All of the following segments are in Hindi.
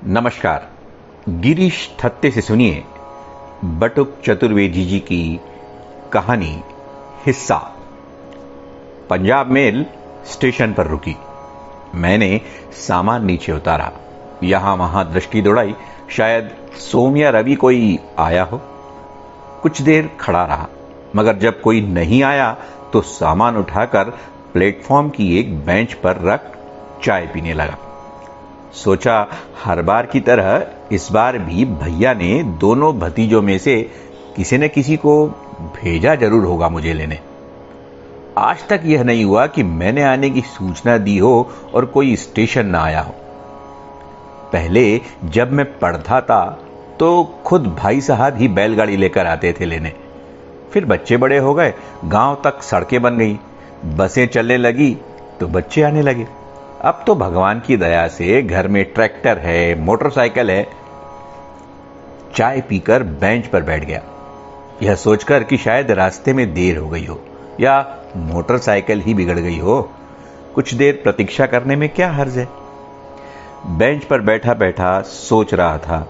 नमस्कार। गिरीश थत्ते से सुनिए बटुक चतुर्वेदी जी की कहानी हिस्सा। पंजाब मेल स्टेशन पर रुकी। मैंने सामान नीचे उतारा, यहां वहां दृष्टि दौड़ाई, शायद सोम या रवि कोई आया हो। कुछ देर खड़ा रहा, मगर जब कोई नहीं आया तो सामान उठाकर प्लेटफॉर्म की एक बेंच पर रख चाय पीने लगा। सोचा हर बार की तरह इस बार भी भैया ने दोनों भतीजों में से किसी न किसी को भेजा जरूर होगा मुझे लेने। आज तक यह नहीं हुआ कि मैंने आने की सूचना दी हो और कोई स्टेशन ना आया हो। पहले जब मैं पढ़ता था तो खुद भाई साहब ही बैलगाड़ी लेकर आते थे लेने। फिर बच्चे बड़े हो गए, गांव तक सड़कें बन गई, बसें चलने लगी तो बच्चे आने लगे। अब तो भगवान की दया से घर में ट्रैक्टर है, मोटरसाइकिल है। चाय पीकर बेंच पर बैठ गया, यह सोचकर कि शायद रास्ते में देर हो गई हो या मोटरसाइकिल ही बिगड़ गई हो। कुछ देर प्रतीक्षा करने में क्या हर्ज है। बेंच पर बैठा बैठा सोच रहा था,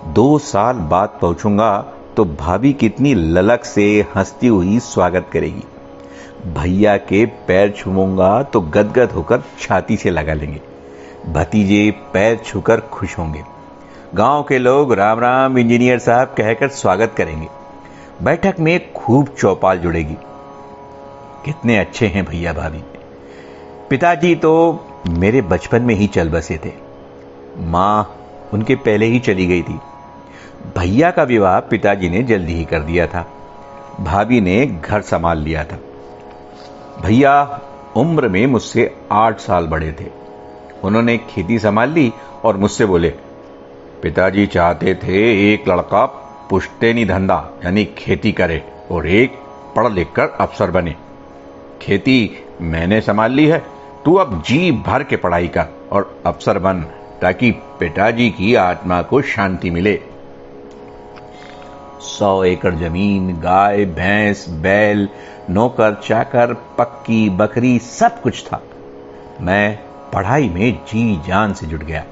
2 साल बाद पहुंचूंगा तो भाभी कितनी ललक से हंसती हुई स्वागत करेगी। भैया के पैर छूऊंगा तो गदगद होकर छाती से लगा लेंगे। भतीजे पैर छूकर खुश होंगे। गांव के लोग राम राम इंजीनियर साहब कहकर स्वागत करेंगे। बैठक में खूब चौपाल जुड़ेगी। कितने अच्छे हैं भैया भाभी। पिताजी तो मेरे बचपन में ही चल बसे थे, मां उनके पहले ही चली गई थी। भैया का विवाह पिताजी ने जल्दी ही कर दिया था। भाभी ने घर संभाल लिया था। भैया उम्र में मुझसे 8 साल बड़े थे। उन्होंने खेती संभाल ली और मुझसे बोले, पिताजी चाहते थे एक लड़का पुश्तैनी धंधा यानी खेती करे और एक पढ़ लिख कर अफसर बने। खेती मैंने संभाल ली है, तू अब जी भर के पढ़ाई कर और अफसर बन ताकि पिताजी की आत्मा को शांति मिले। 100 एकड़ जमीन, गाय भैंस बैल, नौकर चाकर, पक्की बकरी, सब कुछ था। मैं पढ़ाई में जी जान से जुट गया।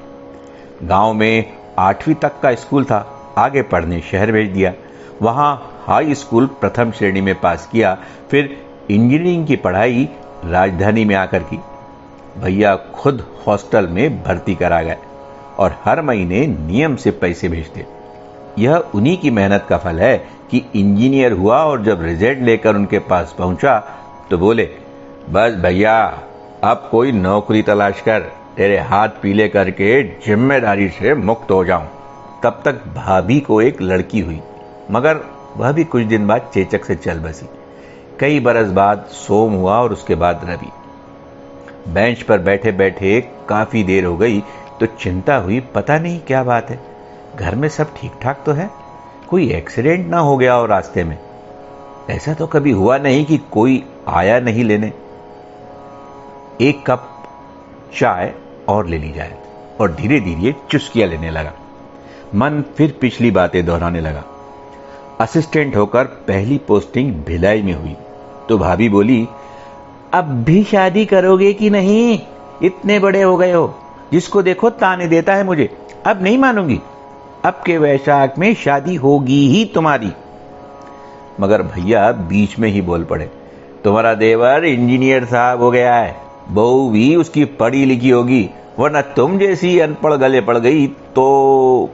गांव में 8वीं तक का स्कूल था, आगे पढ़ने शहर भेज दिया। वहां हाई स्कूल प्रथम श्रेणी में पास किया, फिर इंजीनियरिंग की पढ़ाई राजधानी में आकर की। भैया खुद हॉस्टल में भर्ती करा गए और हर महीने नियम से पैसे भेजते। यह उन्हीं की मेहनत का फल है कि इंजीनियर हुआ और जब रिजल्ट लेकर उनके पास पहुंचा तो बोले, बस भैया अब कोई नौकरी तलाश कर, तेरे हाथ पीले करके जिम्मेदारी से मुक्त हो जाऊं। तब तक भाभी को एक लड़की हुई, मगर वह भी कुछ दिन बाद चेचक से चल बसी। कई बरस बाद सोम हुआ और उसके बाद रवि। बेंच पर बैठे बैठे काफी देर हो गई तो चिंता हुई, पता नहीं क्या बात है, घर में सब ठीक ठाक तो है, कोई एक्सीडेंट ना हो गया हो रास्ते में। ऐसा तो कभी हुआ नहीं कि कोई आया नहीं लेने। एक कप चाय और ले ली जाए और धीरे धीरे चुस्कियां लेने लगा। मन फिर पिछली बातें दोहराने लगा। असिस्टेंट होकर पहली पोस्टिंग भिलाई में हुई तो भाभी बोली, अब भी शादी करोगे कि नहीं? इतने बड़े हो गए हो, जिसको देखो ताने देता है मुझे। अब नहीं मानूंगी, अब के वैशाख में शादी होगी ही तुम्हारी। मगर भैया बीच में ही बोल पड़े, तुम्हारा देवर इंजीनियर साहब हो गया है, बहू भी उसकी पढ़ी लिखी होगी, वरना तुम जैसी अनपढ़ गले पड़ गई तो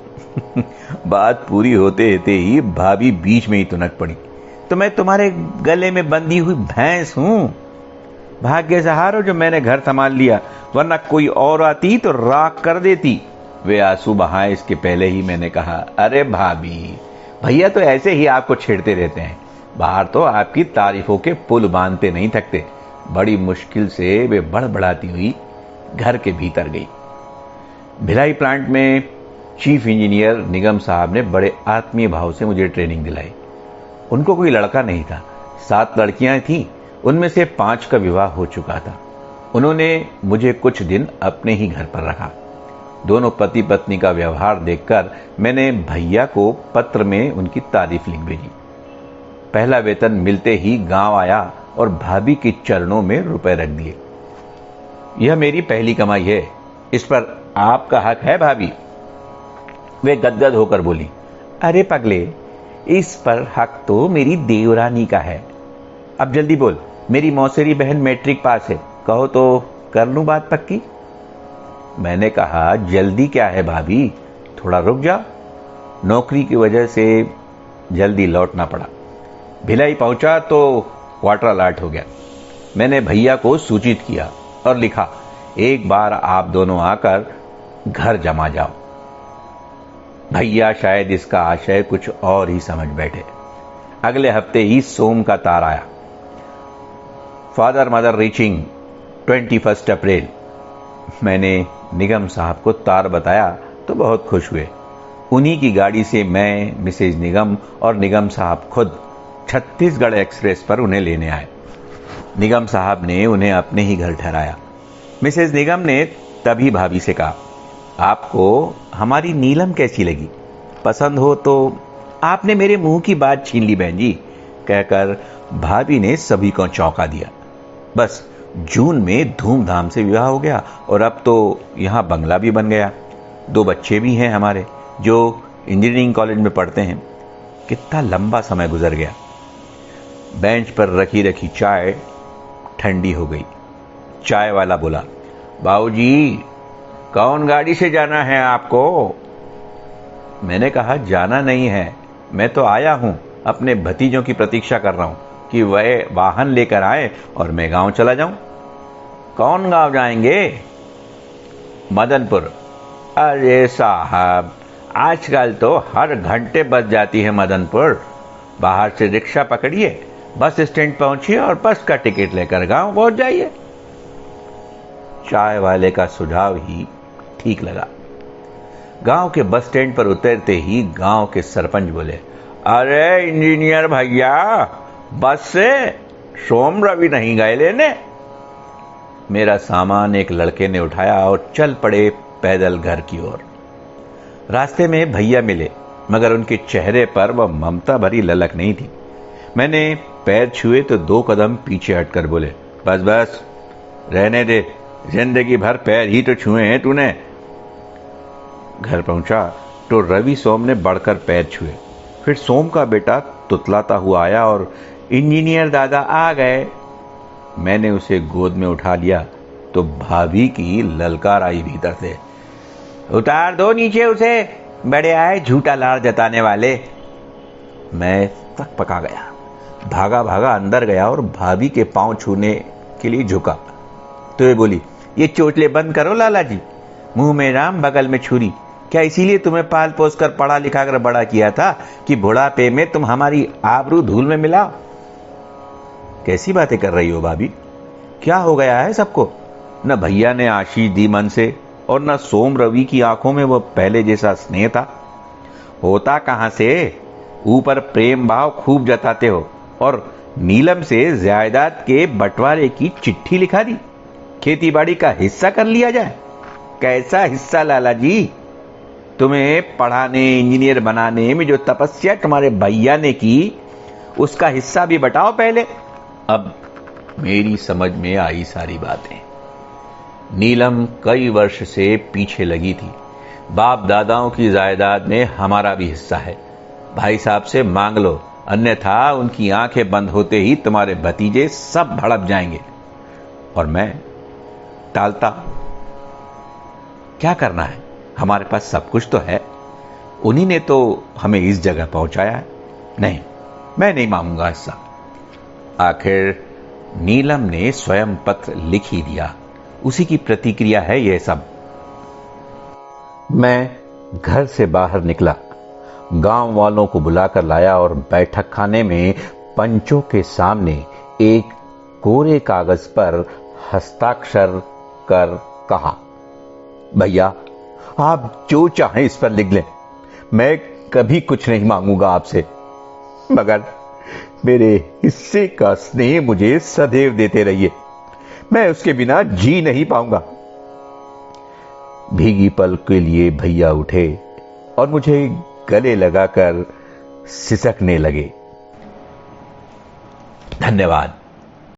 बात पूरी होते होते ही भाभी बीच में ही तुनक पड़ी, तो मैं तुम्हारे गले में बंधी हुई भैंस हूं। भाग्य से हारो जो मैंने घर संभाल लिया, वरना कोई और आती तो राख कर देती। वे आंसू बहाए इसके पहले ही मैंने कहा, अरे भाभी, भैया तो ऐसे ही आपको छेड़ते रहते हैं, बाहर तो आपकी तारीफों के पुल बांधते नहीं थकते। बड़ी मुश्किल से वे बड़बड़ाती हुई घर के भीतर गई। भिलाई प्लांट में चीफ इंजीनियर निगम साहब ने बड़े आत्मीय भाव से मुझे ट्रेनिंग दिलाई। उनको कोई लड़का नहीं था, 7 लड़कियां थीं, उनमें से 5 का विवाह हो चुका था। उन्होंने मुझे कुछ दिन अपने ही घर पर रखा। दोनों पति पत्नी का व्यवहार देखकर मैंने भैया को पत्र में उनकी तारीफ लिख भेजी। पहला वेतन मिलते ही गांव आया और भाभी के चरणों में रुपए रख दिए। यह मेरी पहली कमाई है, इस पर आपका हक है भाभी। वे गदगद होकर बोली, अरे पगले, इस पर हक तो मेरी देवरानी का है। अब जल्दी बोल, मेरी मौसेरी बहन मैट्रिक पास है, कहो तो कर लूं बात पक्की। मैंने कहा, जल्दी क्या है भाभी, थोड़ा रुक जाओ। नौकरी की वजह से जल्दी लौटना पड़ा। भिलाई पहुंचा तो क्वार्टर अलर्ट हो गया। मैंने भैया को सूचित किया और लिखा, एक बार आप दोनों आकर घर जमा जाओ। भैया शायद इसका आशय कुछ और ही समझ बैठे। अगले हफ्ते ही सोम का तार आया। फादर मदर रीचिंग 21 अप्रैल। मैंने निगम साहब को तार बताया तो बहुत खुश हुए। उन्हीं की गाड़ी से मैं, मिसेज निगम और निगम साहब खुद छत्तीसगढ़ एक्सप्रेस पर उन्हें लेने आए। निगम साहब ने उन्हें अपने ही घर ठहराया। मिसेज निगम ने तभी भाभी से कहा, आपको हमारी नीलम कैसी लगी? पसंद हो तो? आपने मेरे मुंह की बात छीन ली बहन जी, कहकर भाभी ने सभी को चौंका दिया। बस जून में धूमधाम से विवाह हो गया और अब तो यहां बंगला भी बन गया। 2 बच्चे भी हैं हमारे जो इंजीनियरिंग कॉलेज में पढ़ते हैं। कितना लंबा समय गुजर गया। बेंच पर रखी रखी चाय ठंडी हो गई। चाय वाला बोला, बाबूजी, कौन गाड़ी से जाना है आपको? मैंने कहा, जाना नहीं है, मैं तो आया हूं, अपने भतीजों की प्रतीक्षा कर रहा हूं कि वह वाहन लेकर आए और मैं गांव चला जाऊं। कौन गांव जाएंगे? मदनपुर। अरे साहब, आजकल तो हर घंटे बस जाती है मदनपुर। बाहर से रिक्शा पकड़िए, बस स्टैंड पहुंचिए और बस का टिकट लेकर गांव पहुंच जाइए। चाय वाले का सुझाव ही ठीक लगा। गांव के बस स्टैंड पर उतरते ही गांव के सरपंच बोले, अरे इंजीनियर भैया, बस से सोम रवि नहीं गए लेने? मेरा सामान एक लड़के ने उठाया और चल पड़े पैदल घर की ओर। रास्ते में भैया मिले, मगर उनके चेहरे पर वह ममता भरी ललक नहीं थी। मैंने पैर छुए तो 2 कदम पीछे हटकर बोले, बस बस रहने दे, जिंदगी भर पैर ही तो छुए हैं तूने। घर पहुंचा तो रवि सोम ने बढ़कर पैर छुए। फिर सोम का बेटा तुतलाता हुआ आया और इंजीनियर दादा आ गए। मैंने उसे गोद में उठा लिया तो भाभी की ललकार आई भीतर से, उतार दो नीचे उसे, बड़े आए झूठा लाड़ जताने वाले। मैं तक पका गया, भागा भागा अंदर गया और भाभी के पांव छूने के लिए झुका तो ये बोली, ये चोटले बंद करो लाला जी, मुंह में राम बगल में छुरी। क्या इसीलिए तुम्हें पाल पोस कर पढ़ा लिखा कर बड़ा किया था कि बुढ़ापे में तुम हमारी आबरू धूल में मिलाओ? कैसी बातें कर रही हो भाभी? क्या हो गया है सबको? न भैया ने आशीष दी मन से और न सोम रवि की आंखों में वो पहले जैसा स्नेह था। होता कहां से? ऊपर प्रेम भाव खूब जताते हो और नीलम से जायदाद के बंटवारे की चिट्ठी लिखा दी। खेती बाड़ी का हिस्सा कर लिया जाए। कैसा हिस्सा लाला जी? तुम्हें पढ़ाने, इंजीनियर बनाने में जो तपस्या तुम्हारे भैया ने की, उसका हिस्सा भी बटाओ पहले। अब मेरी समझ में आई सारी बातें। नीलम कई वर्ष से पीछे लगी थी। बाप दादाओं की जायदाद में हमारा भी हिस्सा है। भाई साहब से मांग लो, अन्यथा उनकी आंखें बंद होते ही तुम्हारे भतीजे सब भड़क जाएंगे। और मैं टालता? क्या करना है? हमारे पास सब कुछ तो है। उन्हीं ने तो हमें इस जगह पहुंचाया है। नहीं, मैं नहीं मांगूंगा हिस्सा। आखिर नीलम ने स्वयं पत्र लिख ही दिया, उसी की प्रतिक्रिया है यह सब। मैं घर से बाहर निकला, गांव वालों को बुलाकर लाया और बैठक खाने में पंचों के सामने एक कोरे कागज पर हस्ताक्षर कर कहा, भैया आप जो चाहें इस पर लिख लें, मैं कभी कुछ नहीं मांगूंगा आपसे, मगर मेरे हिस्से का स्नेह मुझे सदैव देते रहिए, मैं उसके बिना जी नहीं पाऊंगा। भीगी पल के लिए भैया उठे और मुझे गले लगाकर सिसकने लगे। धन्यवाद।